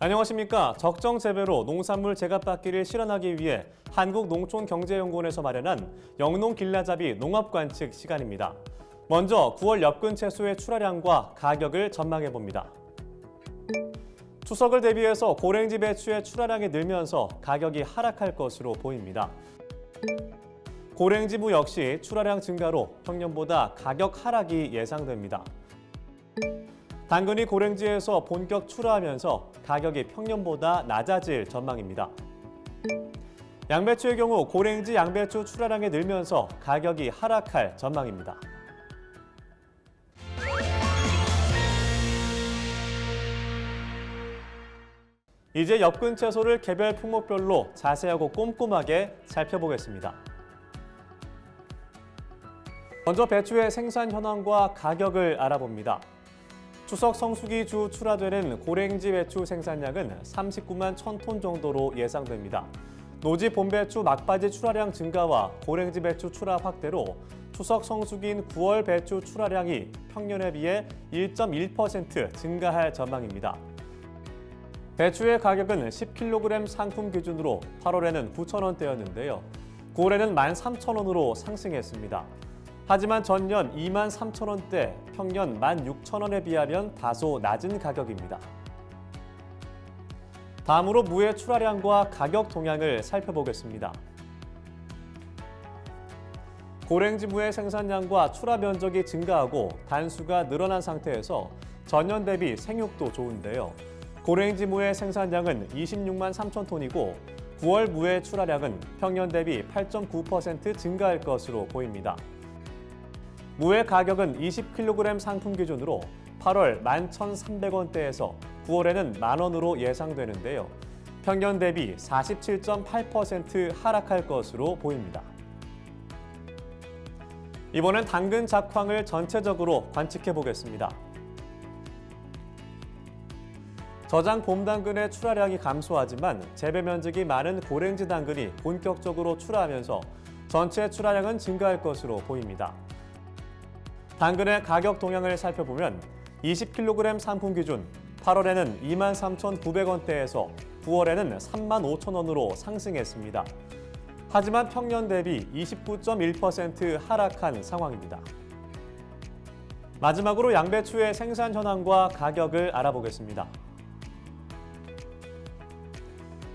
안녕하십니까. 적정 재배로 농산물 제값받기를 실현하기 위해 한국농촌경제연구원에서 마련한 영농길라잡이 농업관측 시간입니다. 먼저 9월 엽근 채소의 출하량과 가격을 전망해봅니다. 추석을 대비해서 고랭지 배추의 출하량이 늘면서 가격이 하락할 것으로 보입니다. 고랭지무 역시 출하량 증가로 평년보다 가격 하락이 예상됩니다. 당근이 고랭지에서 본격 출하하면서 가격이 평년보다 낮아질 전망입니다. 양배추의 경우 고랭지 양배추 출하량이 늘면서 가격이 하락할 전망입니다. 이제 엽근 채소를 개별 품목별로 자세하고 꼼꼼하게 살펴보겠습니다. 먼저 배추의 생산 현황과 가격을 알아봅니다. 추석 성수기 주 출하되는 고랭지 배추 생산량은 39만 1,000톤 정도로 예상됩니다. 노지 봄배추 막바지 출하량 증가와 고랭지 배추 출하 확대로 추석 성수기인 9월 배추 출하량이 평년에 비해 1.1% 증가할 전망입니다. 배추의 가격은 10kg 상품 기준으로 8월에는 9,000원대였는데요. 9월에는 13,000원으로 상승했습니다. 하지만 전년 23,000원대, 평년 16,000원에 비하면 다소 낮은 가격입니다. 다음으로 무의 출하량과 가격 동향을 살펴보겠습니다. 고랭지 무의 생산량과 출하 면적이 증가하고 단수가 늘어난 상태에서 전년 대비 생육도 좋은데요. 고랭지 무의 생산량은 26만 3천 톤이고 9월 무의 출하량은 평년 대비 8.9% 증가할 것으로 보입니다. 무의 가격은 20kg 상품 기준으로 8월 11,300원대에서 9월에는 만원으로 예상되는데요. 평년 대비 47.8% 하락할 것으로 보입니다. 이번엔 당근 작황을 전체적으로 관측해 보겠습니다. 저장 봄 당근의 출하량이 감소하지만 재배 면적이 많은 고랭지 당근이 본격적으로 출하하면서 전체 출하량은 증가할 것으로 보입니다. 당근의 가격 동향을 살펴보면 20kg 상품 기준 8월에는 23,900원대에서 9월에는 35,000원으로 상승했습니다. 하지만 평년 대비 29.1% 하락한 상황입니다. 마지막으로 양배추의 생산 현황과 가격을 알아보겠습니다.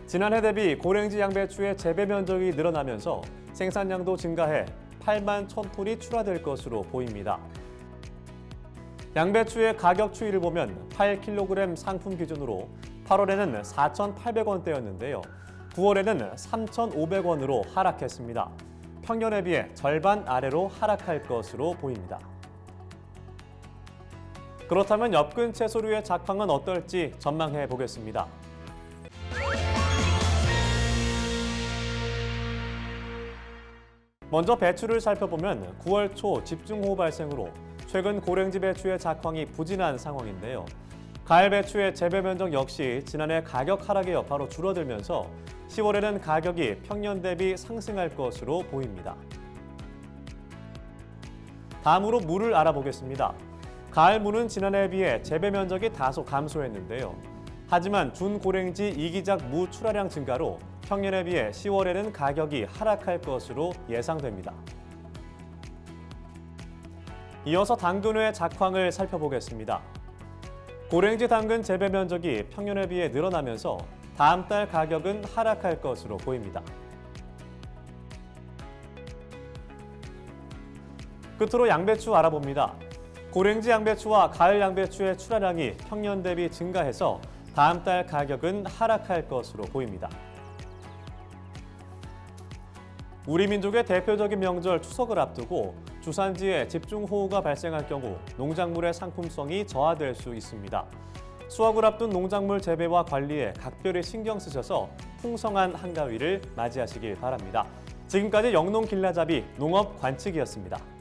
지난해 대비 고랭지 양배추의 재배 면적이 늘어나면서 생산량도 증가해 8만 1,000톤이 출하될 것으로 보입니다. 양배추의 가격 추이를 보면 8kg 상품 기준으로 8월에는 4,800원대였는데요. 9월에는 3,500원으로 하락했습니다. 평년에 비해 절반 아래로 하락할 것으로 보입니다. 그렇다면 엽근 채소류의 작황은 어떨지 전망해 보겠습니다. 먼저 배추를 살펴보면 9월 초 집중호우 발생으로 최근 고랭지 배추의 작황이 부진한 상황인데요. 가을 배추의 재배 면적 역시 지난해 가격 하락의 여파로 줄어들면서 10월에는 가격이 평년 대비 상승할 것으로 보입니다. 다음으로 무를 알아보겠습니다. 가을 무는 지난해에 비해 재배 면적이 다소 감소했는데요. 하지만 준고랭지 이기작 무 출하량 증가로 평년에 비해 10월에는 가격이 하락할 것으로 예상됩니다. 이어서 당근의 작황을 살펴보겠습니다. 고랭지 당근 재배 면적이 평년에 비해 늘어나면서 다음 달 가격은 하락할 것으로 보입니다. 끝으로 양배추 알아봅니다. 고랭지 양배추와 가을 양배추의 출하량이 평년 대비 증가해서 다음 달 가격은 하락할 것으로 보입니다. 우리 민족의 대표적인 명절 추석을 앞두고 주산지에 집중호우가 발생할 경우 농작물의 상품성이 저하될 수 있습니다. 수확을 앞둔 농작물 재배와 관리에 각별히 신경 쓰셔서 풍성한 한가위를 맞이하시길 바랍니다. 지금까지 영농길라잡이 농업관측이었습니다.